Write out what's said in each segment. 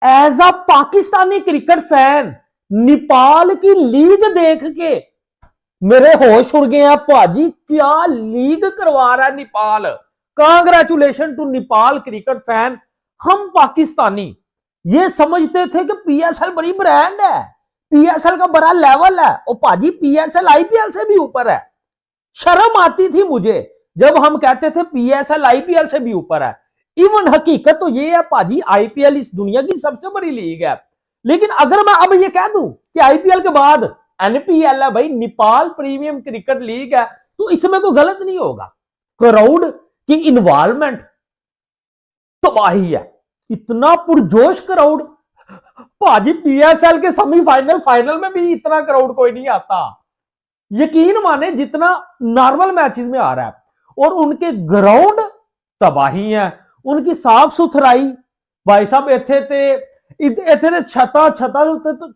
As a Pakistani cricket fan Nepal की league देख के मेरे होश उड़ गए हैं भाजी। क्या लीग करवा रहा है Nepal. Congratulation to Nepal cricket fan. हम पाकिस्तानी ये समझते थे कि पीएसएल बड़ी ब्रांड है, पीएसएल का बड़ा लेवल है। और भाजी पीएसएल आईपीएल से भी ऊपर है। शर्म आती थी मुझे जब हम कहते थे पीएसएल आईपीएल से भी ऊपर है। इवन हकीकत तो ये है भाजी, आईपीएल इस दुनिया की सबसे बड़ी लीग है। लेकिन अगर मैं अब ये कह दूं कि आईपीएल के बाद एनपीएल है भाई, नेपाल प्रीमियम क्रिकेट लीग है, तो इसमें कोई गलत नहीं होगा। क्राउड की इन्वॉल्वमेंट तबाही है, इतना पुरजोश क्राउड। भाजी पीएसएल के सेमीफाइनल फाइनल में भी इतना क्राउड कोई नहीं आता, यकीन माने जितना नॉर्मल मैचेस में आ रहा है। और उनके ग्राउंड तबाही है, उनकी साफ सुथराई भाई साहब इथे छता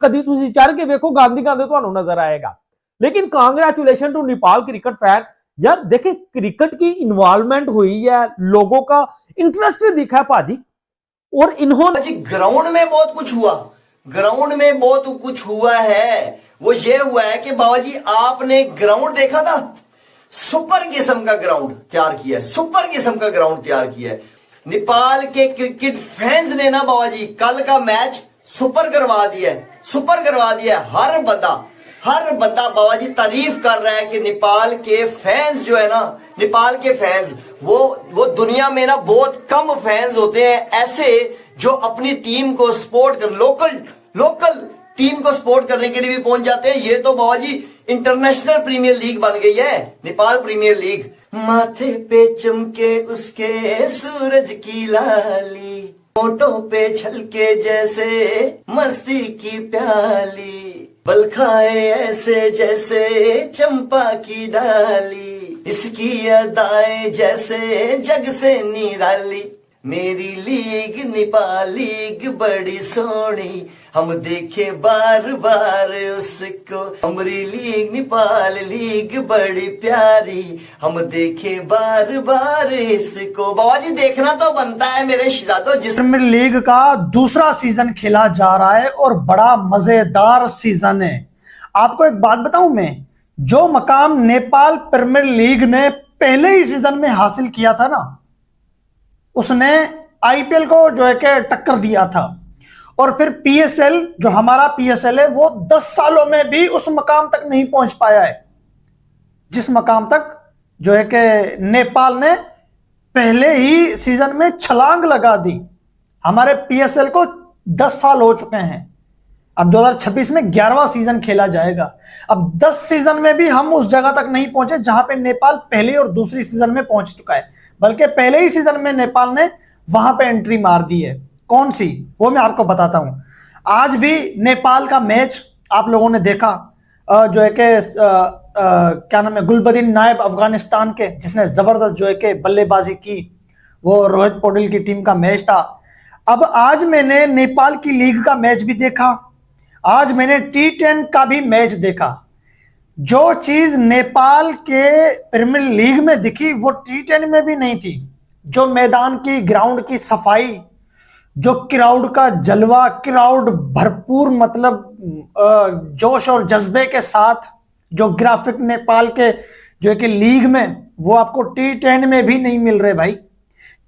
कदी तुसी चढ़ के देखो गांधी गांधी तो नजर आएगा। लेकिन congratulation to Nepal cricket fan. यार देखे क्रिकेट की इन्वॉल्वमेंट हुई है, लोगों का इंटरेस्ट दिखा है भाजी। और इन्होंने ग्राउंड में बहुत कुछ हुआ, ग्राउंड में बहुत कुछ हुआ है। वो ये हुआ है कि बाबा जी आपने ग्राउंड देखा था, सुपर किस्म का ग्राउंड तैयार किया है, सुपर किस्म का ग्राउंड तैयार किया है। नेपाल के क्रिकेट फैंस ने ना बाबा जी कल का मैच सुपर करवा दिया है, सुपर करवा दिया है। हर बंदा बाबा जी तारीफ कर रहा है कि नेपाल के फैंस जो है ना, नेपाल के फैंस वो दुनिया में ना बहुत कम फैंस होते हैं ऐसे जो अपनी टीम को सपोर्ट कर, लोकल टीम को सपोर्ट करने के लिए भी पहुंच जाते हैं। ये तो बाबा जी इंटरनेशनल प्रीमियर लीग बन गई है नेपाल प्रीमियर लीग। माथे पे चमके उसके सूरज की लाली, होठों पे छलके जैसे मस्ती की प्याली, बल खाए ऐसे जैसे चंपा की डाली, इसकी अदाएं जैसे जग से निराली। मेरी लीग नेपाल लीग बड़ी सोनी, हम देखे बार बार उसको। हमारी लीग नेपाल लीग बड़ी प्यारी, हम देखे बार बार इसको। बाबा जी देखना तो बनता है मेरे शहजादों। जिस प्रीमियर लीग का दूसरा सीजन खेला जा रहा है और बड़ा मजेदार सीजन है। आपको एक बात बताऊं मैं, जो मकाम नेपाल प्रीमियर लीग ने पहले ही सीजन में हासिल किया था ना, उसने आईपीएल को जो है कि टक्कर दिया था। और फिर पीएसएल, जो हमारा पीएसएल है, वो 10 सालों में भी उस मकाम तक नहीं पहुंच पाया है जिस मकाम तक जो है कि नेपाल ने पहले ही सीजन में छलांग लगा दी। हमारे पीएसएल को 10 साल हो चुके हैं, अब 2026 में 11वां सीजन खेला जाएगा। अब 10 सीजन में भी हम उस जगह तक नहीं पहुंचे जहां पे नेपाल पहली और दूसरी सीजन में पहुंच चुका है, बल्कि पहले ही सीजन में नेपाल ने वहां पे एंट्री मार दी है। कौन सी, वो मैं आपको बताता हूं। आज भी नेपाल का मैच आप लोगों ने देखा, जो है कि क्या नाम है, गुलबदीन नायब अफगानिस्तान के, जिसने जबरदस्त जो है कि बल्लेबाजी की, वो रोहित पौडेल की टीम का मैच था। अब आज मैंने नेपाल की लीग का मैच भी देखा, आज मैंने T10 का भी मैच देखा। जो चीज नेपाल के प्रीमियर लीग में दिखी वो T10 में भी नहीं थी। जो मैदान की ग्राउंड की सफाई, जो क्राउड का जलवा, क्राउड भरपूर मतलब जोश और जज्बे के साथ जो ग्राफिक नेपाल के जो है कि लीग में, वो आपको T10 में भी नहीं मिल रहे भाई।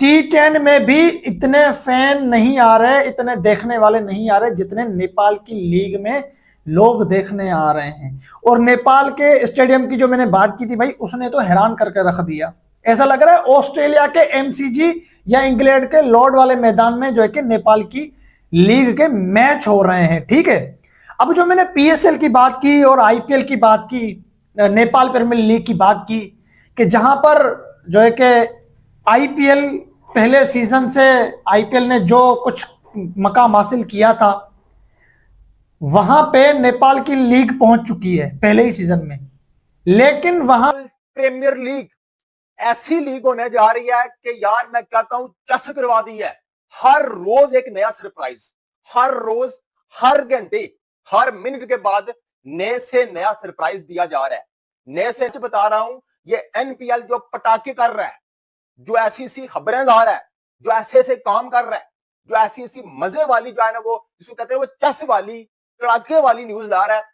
T10 में भी इतने फैन नहीं आ रहे, इतने देखने वाले नहीं आ रहे जितने नेपाल की लीग में लोग देखने आ रहे हैं। और नेपाल के स्टेडियम की जो मैंने बात की थी भाई, उसने तो हैरान करके रख दिया। ऐसा लग रहा है ऑस्ट्रेलिया के एमसीजी या इंग्लैंड के लॉर्ड वाले मैदान में जो है कि नेपाल की लीग के मैच हो रहे हैं। ठीक है, अब जो मैंने पीएसएल की बात की और आईपीएल की बात की, नेपाल प्रीमियर लीग की बात की, कि जहां पर जो है कि आईपीएल पहले सीजन से आईपीएल ने जो कुछ मकाम हासिल किया था, वहां पे नेपाल की लीग पहुंच चुकी है पहले ही सीजन में। लेकिन वहां प्रीमियर लीग ऐसी लीग होने जा रही है कि यार मैं कहता हूं चस करवा दी है। हर रोज एक नया सरप्राइज, हर रोज, हर घंटे, हर मिनट के बाद नए से नया सरप्राइज दिया जा रहा है। नए से बता रहा हूं, ये एनपीएल जो पटाखे कर रहा है, जो ऐसी सी खबरें ला रहा है, जो ऐसे काम कर रहा है, जो ऐसी ऐसी मजे वाली जो है ना, वो जिसको कहते हैं वो चस वाली कड़ाके वाली न्यूज ला रहा है,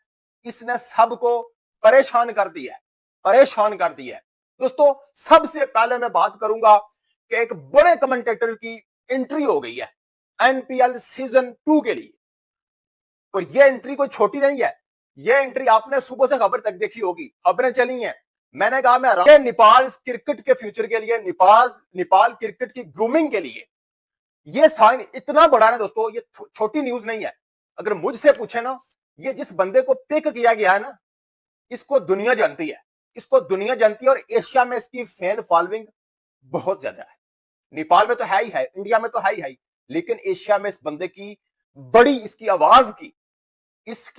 इसने सबको परेशान कर दिया है, परेशान कर दिया है। दोस्तों सबसे पहले मैं बात करूंगा कि एक बड़े कमेंटेटर की एंट्री हो गई है एनपीएल सीजन 2 के लिए, और ये एंट्री कोई छोटी नहीं है। ये एंट्री आपने सुबह से खबर तक देखी होगी, खबरें चली हैं। मैंने कहा मैं नेपाल क्रिकेट के फ्यूचर के लिए, नेपाल क्रिकेट की ग्रूमिंग के लिए ये साइन इतना बड़ा है दोस्तों, ये छोटी न्यूज नहीं है। अगर मुझसे पूछे ना, ये जिस बंदे को पिक किया गया है ना, इसको दुनिया जानती है, इसको दुनिया जानती है, और एशिया में इसकी फैन फॉलोइंग बहुत ज्यादा है। नेपाल में तो है ही है, इंडिया में तो है ही है, लेकिन एशिया में इस बंदे की बड़ी, इसकी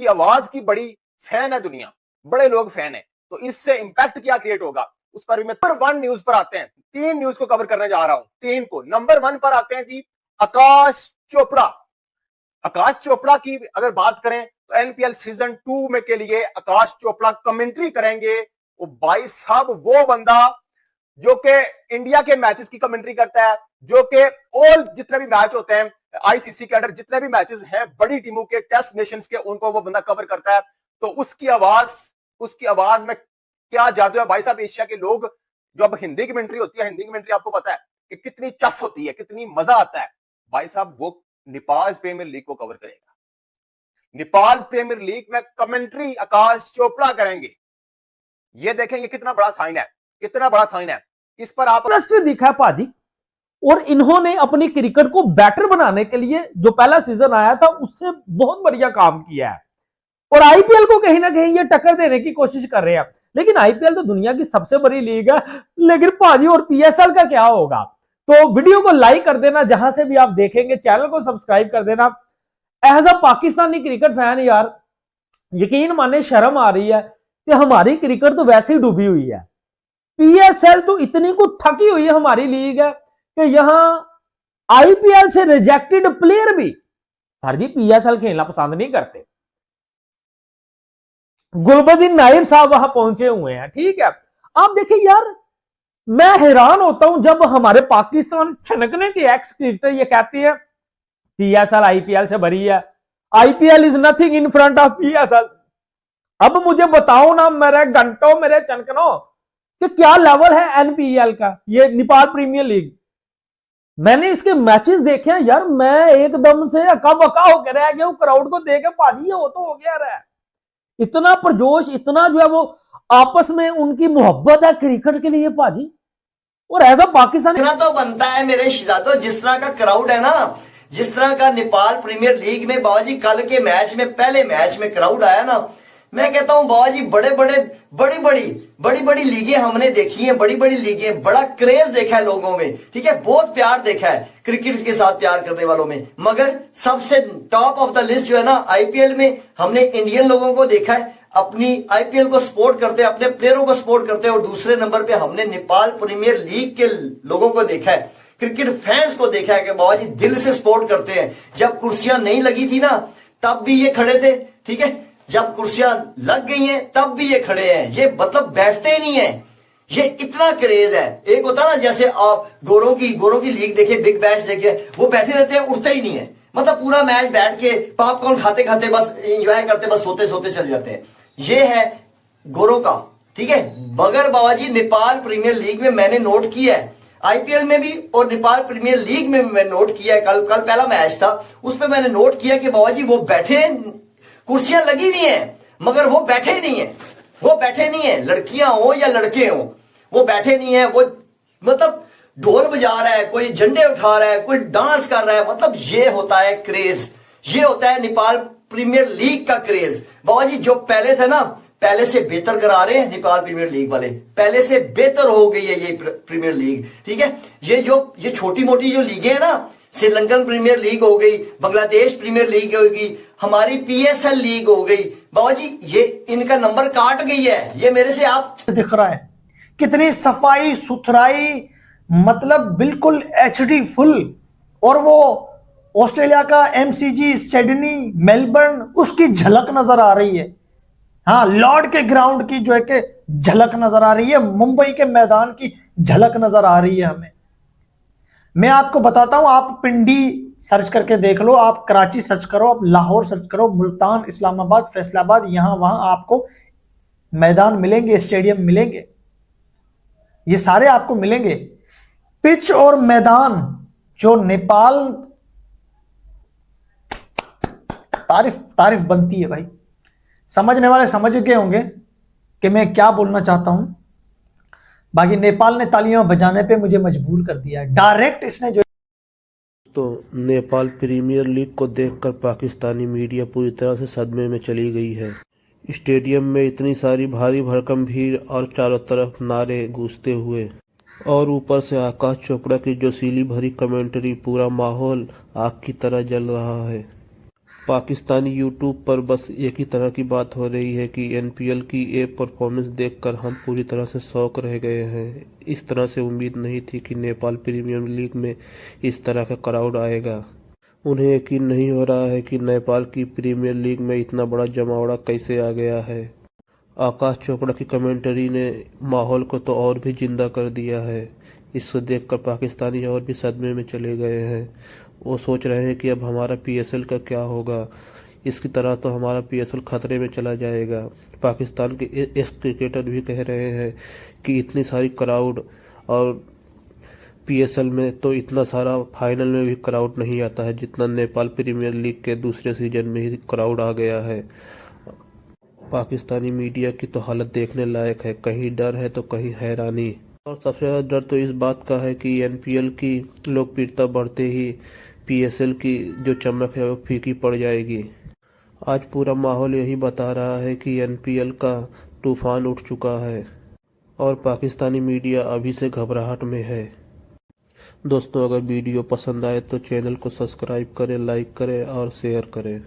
आवाज की बड़ी फैन है दुनिया, बड़े लोग फैन है। तो इससे इंपैक्ट क्या क्रिएट होगा उस पर भी मैं नंबर 1 न्यूज पर आते हैं। 3 न्यूज को कवर करने जा रहा हूं, 3 को। नंबर 1 पर आते हैं जी, आकाश चोपड़ा। आकाश चोपड़ा की अगर बात करें तो एनपीएल सीजन 2 में के लिए आकाश चोपड़ा कमेंट्री करेंगे। वो भाई साहब वो बंदा जो कि इंडिया के मैचेस की कमेंट्री करता है, जो कि ऑल जितने भी मैच होते हैं आईसीसी के अंडर, जितने भी मैचेस हैं बड़ी टीमों के, टेस्ट नेशंस के, उनको वो बंदा कवर करता है। तो उसकी आवाज में क्या जादू है भाई साहब। एशिया के लोग, जो अब हिंदी कमेंट्री होती है, हिंदी कमेंट्री आपको पता है कि कितनी चस होती है, कितनी मजा आता है भाई साहब। वो नेपाल प्रीमियर लीग को कवर करेगा, नेपाल प्रीमियर लीग में कमेंट्री आकाश चोपड़ा करेंगे। ये देखेंगे कितना बड़ा साइन है, कितना बड़ा साइन है। इस पर आप इंटरेस्ट दिखा है पाजी, और इन्होंने अपनी क्रिकेट को बेटर बनाने के लिए जो पहला सीजन आया था उससे बहुत बढ़िया काम किया है, और आईपीएल को कहीं ना कहीं ये टक्कर देने की कोशिश कर रहे हैं। लेकिन आईपीएल तो दुनिया की सबसे बड़ी लीग है, लेकिन पाजी और पीएसएल का क्या होगा। तो वीडियो को लाइक कर देना जहां से भी आप देखेंगे, चैनल को सब्सक्राइब कर देना। As a Pakistani cricket fan यार, यकीन माने शर्म आ रही है कि हमारी क्रिकेट तो वैसे ही डूबी हुई है। पीएसएल तो इतनी को थकी हुई है हमारी लीग है कि यहां आईपीएल से रिजेक्टेड प्लेयर भी सर जी पीएसएल खेलना पसंद नहीं करते। गुलबदीन नाइब साहब वहां पहुंचे हुए हैं, ठीक है। आप देखिए यार, मैं हैरान होता हूं जब हमारे पाकिस्तान छनकने के एक्स क्रिकेटर ये कहते हैं पीएसएल आईपीएल से भरी है, IPL is nothing in front of PSL. अब मुझे बताओ ना मेरे घंटों, मेरे चनकनों, कि क्या लेवल है एनपीएल का, ये नेपाल प्रीमियर लीग। मैंने इसके मैचेस देखे हैं यार, मैं एकदम से अका बका होकर रह गया हूं क्राउड को देख के। पाजी ये हो गया रहा है, इतना परजोश, इतना जो है वो आपस में उनकी मोहब्बत है क्रिकेट के लिए पाजी। और एज अ पाकिस्तान इतना तो बनता है मेरे शहजादों, जिस तरह का क्राउड है ना, जिस तरह का नेपाल प्रीमियर लीग में बाबाजी कल के मैच में, पहले मैच में क्राउड आया ना, मैं कहता हूं बाबाजी बड़ी बड़ी लीगें हमने देखी हैं, बड़ी बड़ी लीगें, बड़ा क्रेज देखा है लोगों में, ठीक है, बहुत प्यार देखा है क्रिकेट के साथ प्यार करने वालों में। मगर सबसे टॉप ऑफ द लिस्ट जो है ना, आईपीएल में हमने इंडियन लोगों को देखा है, अपनी आईपीएल को सपोर्ट करते हैं, अपने प्लेयरों को सपोर्ट करते हैं, और दूसरे नंबर पे हमने नेपाल प्रीमियर लीग के लोगों को देखा है, क्रिकेट फैंस को देखा है कि बाबाजी दिल से सपोर्ट करते हैं। जब कुर्सियां नहीं लगी थी ना तब भी ये खड़े थे, ठीक है, जब कुर्सियां लग गई हैं तब भी ये खड़े हैं। ये मतलब बैठते ही नहीं है, ये इतना क्रेज है। एक होता ना जैसे आप गोरों की लीग देखे, बिग बैश देखे, वो बैठे रहते हैं, उठते ही नहीं है, मतलब पूरा मैच बैठ के पॉपकॉर्न खाते खाते बस एंजॉय करते, बस सोते सोते चल जाते हैं। ये है गोरों का, ठीक है। मगर बाबाजी नेपाल प्रीमियर लीग में मैंने नोट किया है, आईपीएल में भी और नेपाल प्रीमियर लीग में मैं नोट किया है, कल पहला मैच था उसमें मैंने नोट किया कि बाबाजी वो बैठे, कुर्सियां लगी हुई हैं मगर वो बैठे नहीं है, वो बैठे नहीं है, लड़कियां हो या लड़के हो, वो बैठे नहीं है। वो मतलब ढोल बजा रहा है, कोई झंडे उठा रहा है, कोई डांस कर रहा है, मतलब ये होता है क्रेज, ये होता है नेपाल प्रीमियर लीग का क्रेज। बाबाजी जो पहले थे ना, पहले से बेहतर करा रहे हैं नेपाल प्रीमियर लीग वाले, पहले से बेहतर हो गई है ये प्रीमियर लीग, ठीक है। ये छोटी मोटी जो लीगें हैं ना, श्रीलंकन प्रीमियर लीग हो गई, बांग्लादेश प्रीमियर लीग होगी, हमारी पीएसएल लीग हो गई, बाबाजी ये इनका नंबर काट गई है। ये मेरे से आप दिख रहा है कितनी सफाई सुथराई, मतलब बिल्कुल एचडी फुल। और वो ऑस्ट्रेलिया का एमसीजी, सिडनी, मेलबर्न, उसकी झलक नजर आ रही है। हाँ, लॉर्ड के ग्राउंड की जो है कि झलक नजर आ रही है, मुंबई के मैदान की झलक नजर आ रही है हमें। मैं आपको बताता हूं, आप पिंडी सर्च करके देख लो, आप कराची सर्च करो, आप लाहौर सर्च करो, मुल्तान, इस्लामाबाद, फैसलाबाद, यहां वहां आपको मैदान मिलेंगे, स्टेडियम मिलेंगे, ये सारे आपको मिलेंगे। पिच और मैदान जो नेपाल, तारीफ बनती है भाई। समझने वाले समझ गए होंगे कि मैं क्या बोलना चाहता हूं। बाकी नेपाल ने तालियां बजाने पे मुझे मजबूर कर दिया है। डायरेक्ट इसने जो तो नेपाल प्रीमियर लीग को देखकर पाकिस्तानी मीडिया पूरी तरह से सदमे में चली गई है। स्टेडियम में इतनी सारी भारी भरकम भीड़ और चारों तरफ नारे गूंजते हुए, और ऊपर से आकाश चोपड़ा की जोशीली भरी कमेंट्री, पूरा माहौल आग की तरह जल रहा है। पाकिस्तानी यूट्यूब पर बस एक ही तरह की बात हो रही है कि एनपीएल की ये परफॉर्मेंस देखकर हम पूरी तरह से शॉक रह गए हैं। इस तरह से उम्मीद नहीं थी कि नेपाल प्रीमियर लीग में इस तरह का क्राउड आएगा। उन्हें यकीन नहीं हो रहा है कि नेपाल की प्रीमियर लीग में इतना बड़ा जमावड़ा कैसे आ गया है। आकाश चोपड़ा की कमेंट्री ने माहौल को तो और भी जिंदा कर दिया है। इसको देखकर पाकिस्तानी और भी सदमे में चले गए हैं। वो सोच रहे हैं कि अब हमारा पीएसएल का क्या होगा। इसकी तरह तो हमारा पीएसएल खतरे में चला जाएगा। पाकिस्तान के एक्स क्रिकेटर भी कह रहे हैं कि इतनी सारी क्राउड, और पीएसएल में तो इतना सारा फाइनल में भी क्राउड नहीं आता है जितना नेपाल प्रीमियर लीग के दूसरे सीजन में ही क्राउड आ गया है। पाकिस्तानी मीडिया की तो हालत देखने लायक है, कहीं डर है तो कहीं हैरानी। और सबसे ज़्यादा डर तो इस बात का है कि एनपीएल की लोकप्रियता बढ़ते ही पीएसएल की जो चमक है वो फीकी पड़ जाएगी। आज पूरा माहौल यही बता रहा है कि एनपीएल का तूफान उठ चुका है और पाकिस्तानी मीडिया अभी से घबराहट में है। दोस्तों, अगर वीडियो पसंद आए तो चैनल को सब्सक्राइब करें, लाइक करें और शेयर करें।